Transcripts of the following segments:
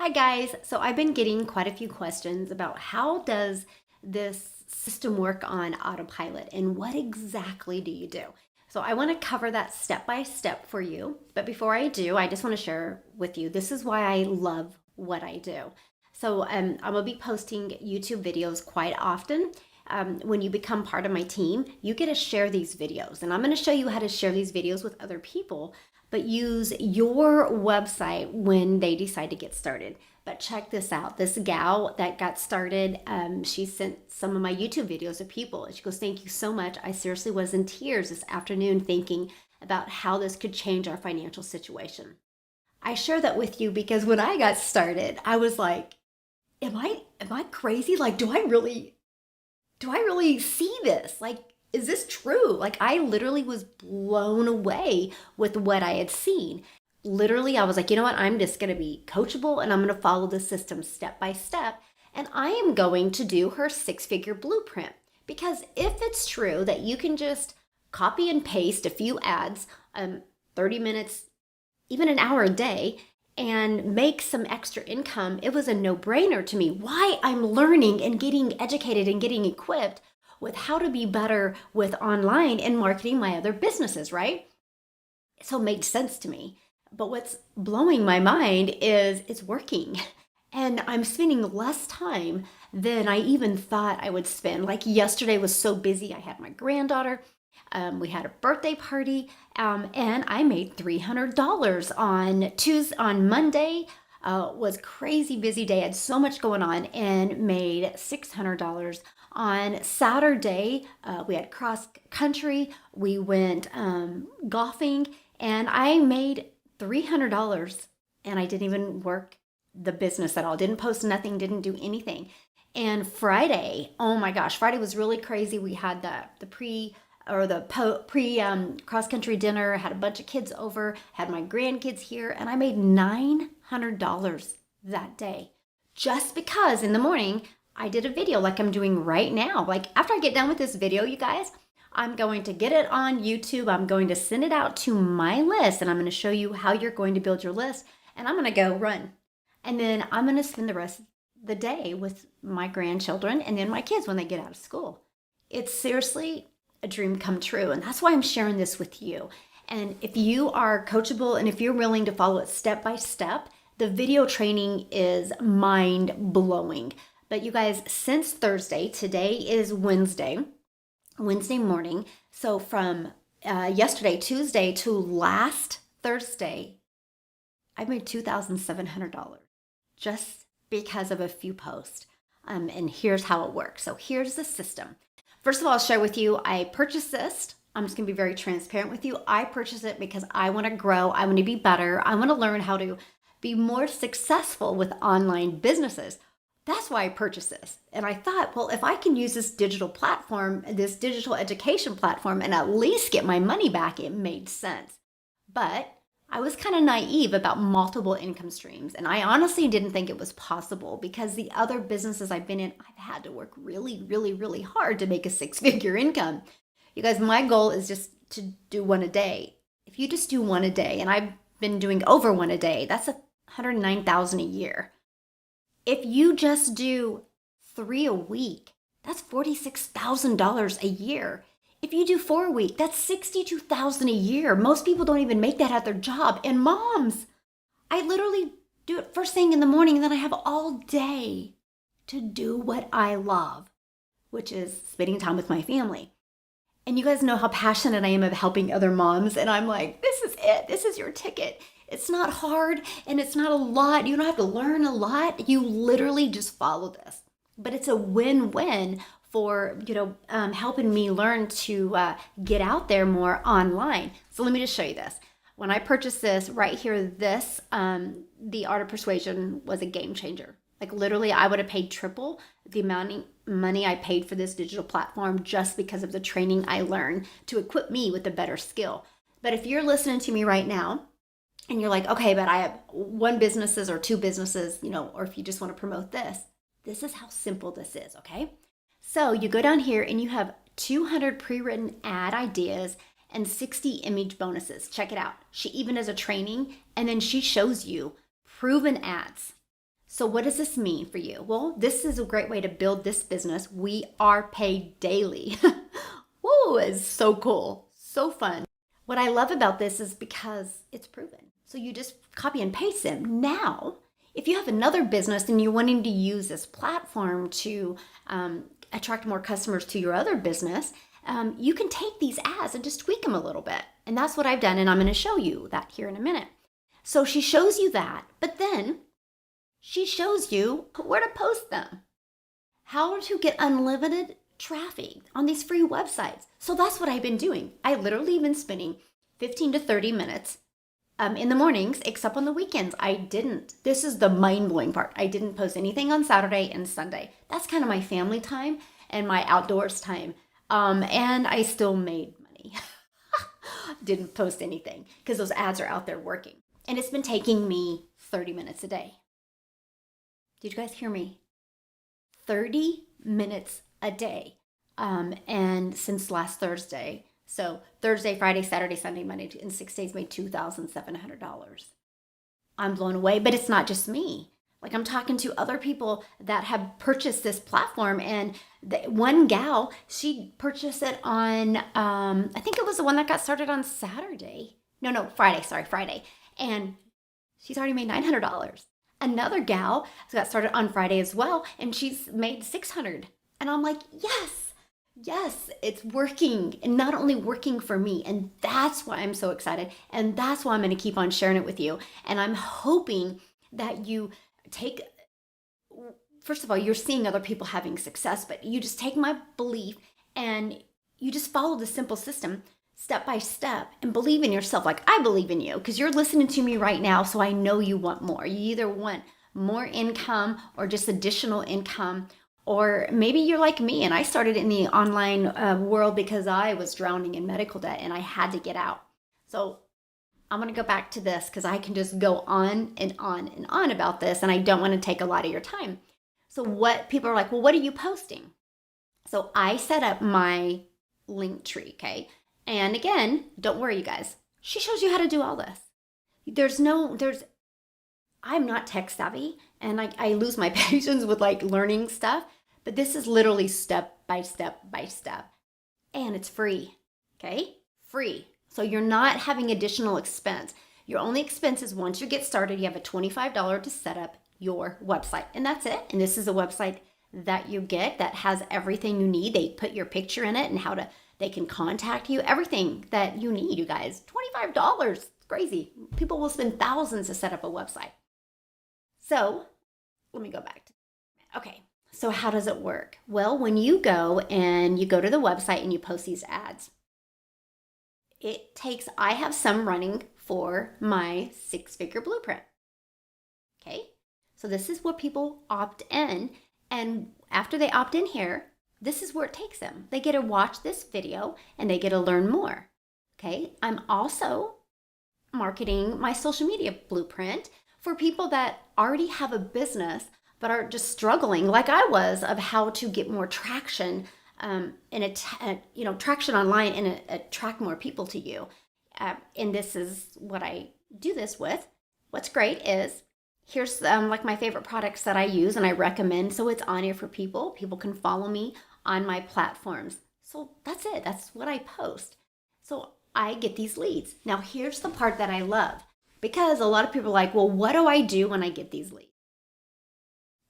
Hi guys. So I've been getting quite a few questions about how does this system work on autopilot and what exactly do you do? So I want to cover that step by step for you. But before I do, I just want to share with you this is why I love what I do. So I will be posting YouTube videos quite often. When you become part of my team, you get to share these videos. And I'm going to show you how to share these videos with other people, but use your website when they decide to get started. But check this out. This gal that got started, she sent some of my YouTube videos to people. And she goes, thank you so much. I seriously was in tears this afternoon thinking about how this could change our financial situation. I share that with you because when I got started, I was like, am I crazy? Like, do I really see this? Like, is this true? Like, I literally was blown away with what I had seen. Literally, I was like, you know what? I'm just going to be coachable and I'm going to follow the system step by step. And I am going to do her 6-figure blueprint. Because if it's true that you can just copy and paste a few ads, 30 minutes, even an hour a day, and make some extra income, it was a no-brainer to me why I'm learning and getting educated and getting equipped with how to be better with online and marketing my other businesses, right? So it made sense to me. But what's blowing my mind is it's working. And I'm spending less time than I even thought I would spend. Like yesterday was so busy. I had my granddaughter. We had a birthday party, and I made $300 on Tuesday. On Monday was crazy busy day. I had so much going on, and made $600. On Saturday, we had cross country. We went golfing, and I made $300. And I didn't even work the business at all. Didn't post nothing. Didn't do anything. And Friday, oh my gosh, Friday was really crazy. We had the pre cross country dinner, had a bunch of kids over, had my grandkids here, and I made $900 that day just because in the morning I did a video like I'm doing right now. Like after I get done with this video, you guys, I'm going to get it on YouTube. I'm going to send it out to my list and I'm going to show you how you're going to build your list, and I'm going to go run. And then I'm going to spend the rest of the day with my grandchildren and then my kids when they get out of school. It's seriously a dream come true. And that's why I'm sharing this with you. And if you are coachable and if you're willing to follow it step by step, the video training is mind blowing. But you guys, since Thursday, today is Wednesday morning. So from yesterday, Tuesday to last Thursday, I made $2,700 just because of a few posts. And here's how it works. So here's the system. First of all, I'll share with you, I purchased this. I'm just going to be very transparent with you. I purchased it because I want to grow. I want to be better. I want to learn how to be more successful with online businesses. That's why I purchased this. And I thought, well, if I can use this digital platform, this digital education platform, and at least get my money back, it made sense. But I was kind of naive about multiple income streams. And I honestly didn't think it was possible because the other businesses I've been in, I've had to work really, really, really hard to make a 6-figure income. You guys, my goal is just to do one a day. If you just do one a day, and I've been doing over one a day, that's $109,000 a year. If you just do 3 a week, that's $46,000 a year. If you do 4 a week, that's $62,000 a year. Most people don't even make that at their job. And moms, I literally do it first thing in the morning, and then I have all day to do what I love, which is spending time with my family. And you guys know how passionate I am of helping other moms. And I'm like, this is it. This is your ticket. It's not hard and it's not a lot. You don't have to learn a lot. You literally just follow this. But it's a win-win for helping me learn to get out there more online. So let me just show you this. When I purchased this right here, the Art of Persuasion was a game changer. Like literally, I would have paid triple the amount of money I paid for this digital platform just because of the training I learned to equip me with a better skill. But if you're listening to me right now and you're like, okay, but I have one businesses or two businesses, or if you just want to promote this is how simple this is, okay? So you go down here and you have 200 pre-written ad ideas and 60 image bonuses. Check it out. She even does a training and then she shows you proven ads. So what does this mean for you? Well, this is a great way to build this business. We are paid daily. Woo, it's so cool. So fun. What I love about this is because it's proven. So you just copy and paste them. Now, if you have another business and you're wanting to use this platform to attract more customers to your other business, you can take these ads and just tweak them a little bit. And that's what I've done. And I'm going to show you that here in a minute. So she shows you that, but then she shows you where to post them, how to get unlimited traffic on these free websites. So that's what I've been doing. I literally been spending 15 to 30 minutes in the mornings, except on the weekends. I didn't. This is the mind-blowing part. I didn't post anything on Saturday and Sunday. That's kind of my family time and my outdoors time. And I still made money. Didn't post anything because those ads are out there working. And it's been taking me 30 minutes a day. Did you guys hear me? 30 minutes a day. And since last Thursday, so Thursday, Friday, Saturday, Sunday, Monday, in 6 days made $2,700. I'm blown away, but it's not just me. Like I'm talking to other people that have purchased this platform, and one gal, she purchased it on, I think it was the one that got started on Saturday. No, Friday. And she's already made $900. Another gal got started on Friday as well, and she's made $600. And I'm like, yes, it's working. And not only working for me, and that's why I'm so excited. And that's why I'm going to keep on sharing it with you. And I'm hoping that you take, first of all, you're seeing other people having success, but you just take my belief and you just follow the simple system step by step and believe in yourself. Like I believe in you because you're listening to me right now. So I know you want more. You either want more income or just additional income, or maybe you're like me and I started in the online world because I was drowning in medical debt and I had to get out. So I'm going to go back to this because I can just go on and on and on about this, and I don't want to take a lot of your time. So what people are like, well, what are you posting? So I set up my Linktree, okay? And again, don't worry, you guys. She shows you how to do all this. I'm not tech savvy, and I lose my patience with like learning stuff, but this is literally step by step by step. And it's free, okay? Free. So you're not having additional expense. Your only expense is once you get started, you have a $25 to set up your website, and that's it. And this is a website that you get that has everything you need. They put your picture in it and they can contact you, everything that you need, you guys. $25, it's crazy. People will spend thousands to set up a website. So let me go back. Okay, so how does it work? Well, when you go to the website and you post these ads, I have some running for my 6-figure blueprint. Okay, so this is where people opt in. And after they opt in here, this is where it takes them. They get to watch this video and they get to learn more. Okay, I'm also marketing my social media blueprint for people that already have a business but are just struggling like I was of how to get more traction traction online and attract more people to you. And this is what I do this with. What's great is here's like my favorite products that I use and I recommend. So it's on here for people. People can follow me on my platforms. So that's it. That's what I post. So I get these leads. Now here's the part that I love, because a lot of people are like, well, what do I do when I get these leads?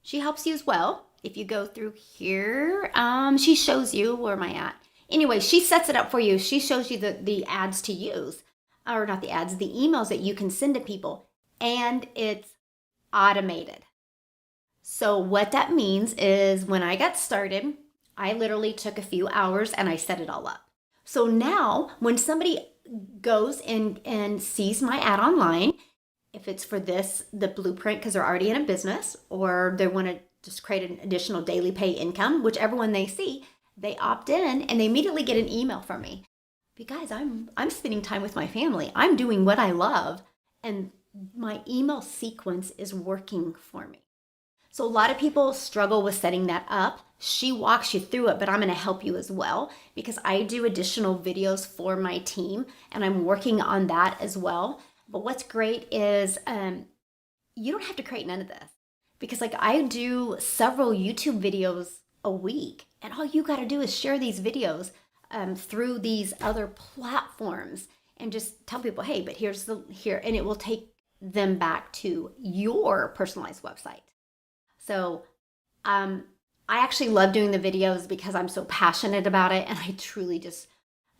She helps you as well. If you go through here, she shows you, where am I at? Anyway, she sets it up for you. She shows you the ads to use, or not the ads, the emails that you can send to people, and it's automated. So what that means is when I got started, I literally took a few hours and I set it all up. So now when somebody goes and sees my ad online, if it's for the blueprint because they're already in a business, or they want to just create an additional daily pay income, whichever one they see, they opt in and they immediately get an email from me. But guys, I'm spending time with my family. I'm doing what I love, and my email sequence is working for me. So a lot of people struggle with setting that up. She walks you through it, but I'm going to help you as well, because I do additional videos for my team and I'm working on that as well. But what's great is you don't have to create none of this, because like I do several YouTube videos a week, and all you got to do is share these videos through these other platforms and just tell people, hey, but here, and it will take them back to your personalized website. So I actually love doing the videos because I'm so passionate about it, and I truly just,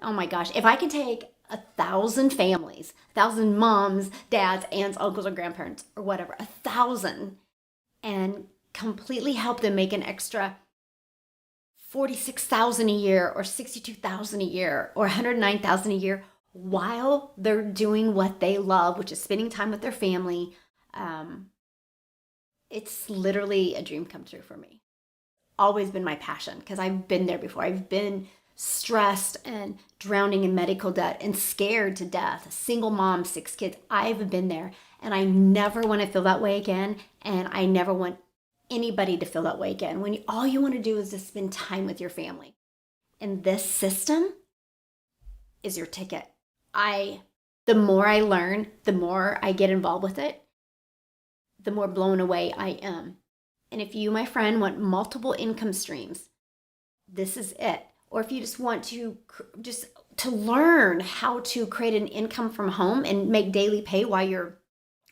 oh my gosh, if I can take 1,000 families, 1,000 moms, dads, aunts, uncles, or grandparents, or whatever, 1,000, and completely help them make an extra 46,000 a year or 62,000 a year or 109,000 a year while they're doing what they love, which is spending time with their family, it's literally a dream come true for me. Always been my passion because I've been there before. I've been stressed and drowning in medical debt and scared to death. Single mom, 6 kids. I've been there, and I never want to feel that way again. And I never want anybody to feel that way again. When all you want to do is just spend time with your family. And this system is your ticket. The more I learn, the more I get involved with it, the more blown away I am. And if you, my friend, want multiple income streams, this is it. Or if you just want to learn how to create an income from home and make daily pay while you're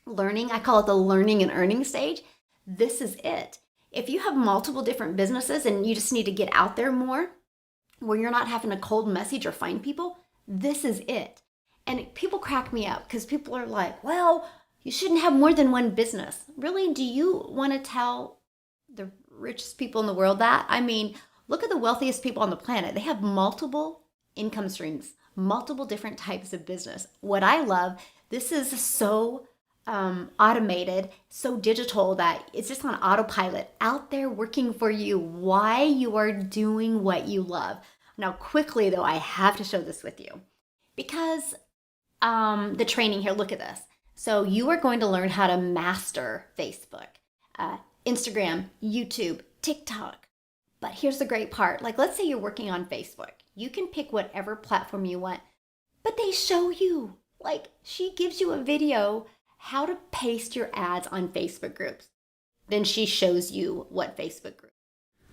learning, I call it the learning and earning stage, this is it. If you have multiple different businesses and you just need to get out there more, where you're not having a cold message or find people, this is it. And people crack me up because people are like, well, you shouldn't have more than one business. Really? Do you want to tell the richest people in the world that? I mean, look at the wealthiest people on the planet. They have multiple income streams, multiple different types of business. What I love, this is so automated, so digital that it's just on autopilot out there working for you. Why you are doing what you love. Now, quickly though, I have to show this with you because the training here, look at this. So you are going to learn how to master Facebook, Instagram, YouTube, TikTok. But here's the great part. Like, let's say you're working on Facebook. You can pick whatever platform you want, but they show you. Like, she gives you a video how to paste your ads on Facebook groups. Then she shows you what Facebook group.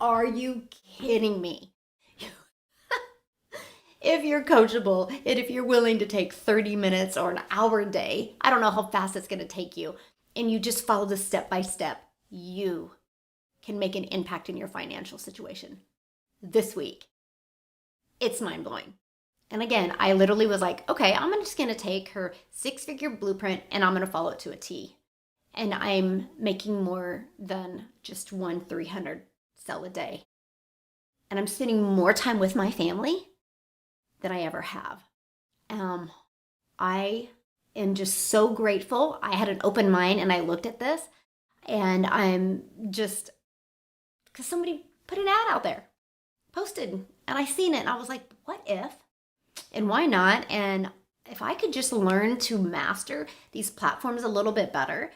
Are you kidding me? If you're coachable and if you're willing to take 30 minutes or an hour a day, I don't know how fast it's going to take you, and you just follow this step by step, you can make an impact in your financial situation this week. It's mind-blowing. And again, I literally was like, okay, I'm just going to take her 6-figure blueprint and I'm going to follow it to a T. And I'm making more than just 300 sell a day. And I'm spending more time with my family than I ever have. I am just so grateful. I had an open mind and I looked at this, and I'm just, because somebody put an ad out there, posted, and I seen it and I was like, what if? And why not? And if I could just learn to master these platforms a little bit better,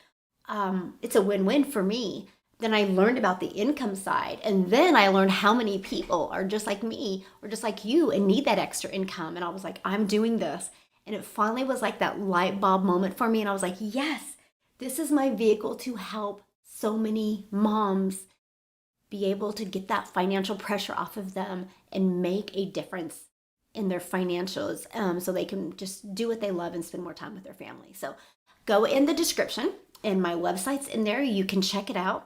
it's a win-win for me. Then I learned about the income side, and then I learned how many people are just like me or just like you and need that extra income. And I was like, I'm doing this. And it finally was like that light bulb moment for me. And I was like, yes, this is my vehicle to help so many moms be able to get that financial pressure off of them and make a difference in their financials, so they can just do what they love and spend more time with their family. So go in the description, and my website's in there. You can check it out.